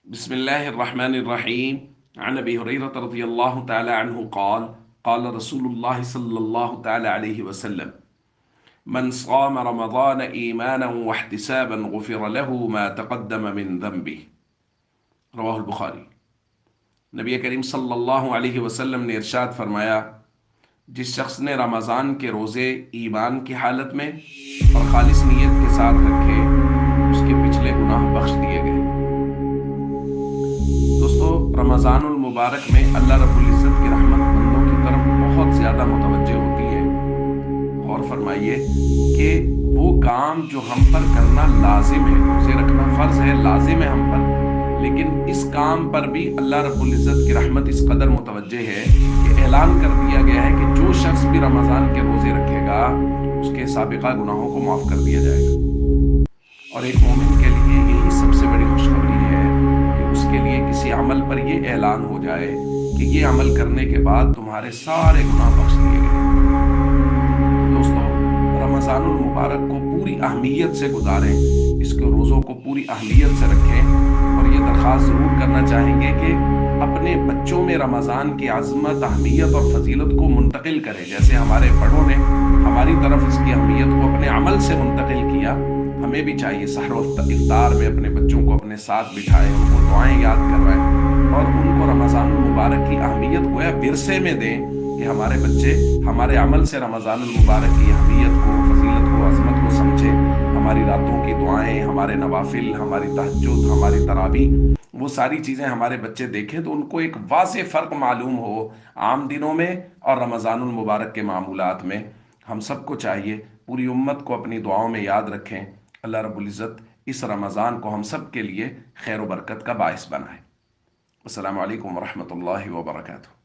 بسم الله الرحمن الرحيم. عن أبي هريرة رضي الله تعالى عنه قال قال رسول الله صلى الله تعالى عليه وسلم: من صام رمضان إيمانا واحتسابا غفر له ما تقدم من ذنبه. رواہ البخاری۔ نبی کریم صلی اللہ علیہ وسلم نے ارشاد فرمایا، جس شخص نے رمضان کے روزے ایمان کی حالت میں اور خالص نیت کے ساتھ رکھے، اس کے پچھلے گناہ بخش دیے گئے۔ دوستو، رمضان المبارک میں اللہ رب العزت کی رحمت بندوں کی طرف بہت زیادہ متوجہ ہوتی ہے۔ غور فرمائیے کہ وہ کام جو ہم پر کرنا لازم ہے، روزے رکھنا فرض ہے، لازم ہے ہم پر، لیکن اس کام پر بھی اللہ رب العزت کی رحمت اس قدر متوجہ ہے کہ اعلان کر دیا گیا ہے کہ جو شخص بھی رمضان کے روزے رکھے گا، اس کے سابقہ گناہوں کو معاف کر دیا جائے گا۔ اور ایک مومن کے لیے یہی سب سے بڑی خوشخبری ہے کہ اس کے لیے کسی عمل پر یہ اعلان ہو جائے کہ یہ عمل کرنے کے بعد تمہارے سارے گناہ بخش دیے گئے۔ دوستو، رمضان المبارک کو پوری اہمیت سے گزاریں، اس کے روزوں کو پوری اہمیت سے رکھیں، اور یہ درخواست ضرور کرنا چاہیں گے کہ اپنے بچوں میں رمضان کی عظمت، اہمیت اور فضیلت کو منتقل کریں۔ جیسے ہمارے بڑوں نے ہماری طرف اس کی اہمیت کو اپنے عمل سے منتقل کیا، ہمیں بھی چاہیے سحر و افطار میں اپنے بچوں کو اپنے ساتھ بٹھائیں، ان کو دعائیں یاد کروائیں اور ان کو رمضان المبارک کی اہمیت گویا ورثے میں دیں کہ ہمارے بچے ہمارے عمل سے رمضان المبارک کی اہمیت کو، فضیلت کو، عظمت کو سمجھیں۔ ہماری راتوں کی دعائیں، ہمارے نوافل، ہماری تہجد، ہماری تراویح، وہ ساری چیزیں ہمارے بچے دیکھیں تو ان کو ایک واضح فرق معلوم ہو عام دنوں میں اور رمضان المبارک کے معمولات میں۔ ہم سب کو چاہیے پوری امت کو اپنی دعاؤں میں یاد رکھیں۔ اللہ رب العزت اس رمضان کو ہم سب کے لیے خیر و برکت کا باعث بنائے۔ السلام علیکم ورحمۃ اللہ وبرکاتہ۔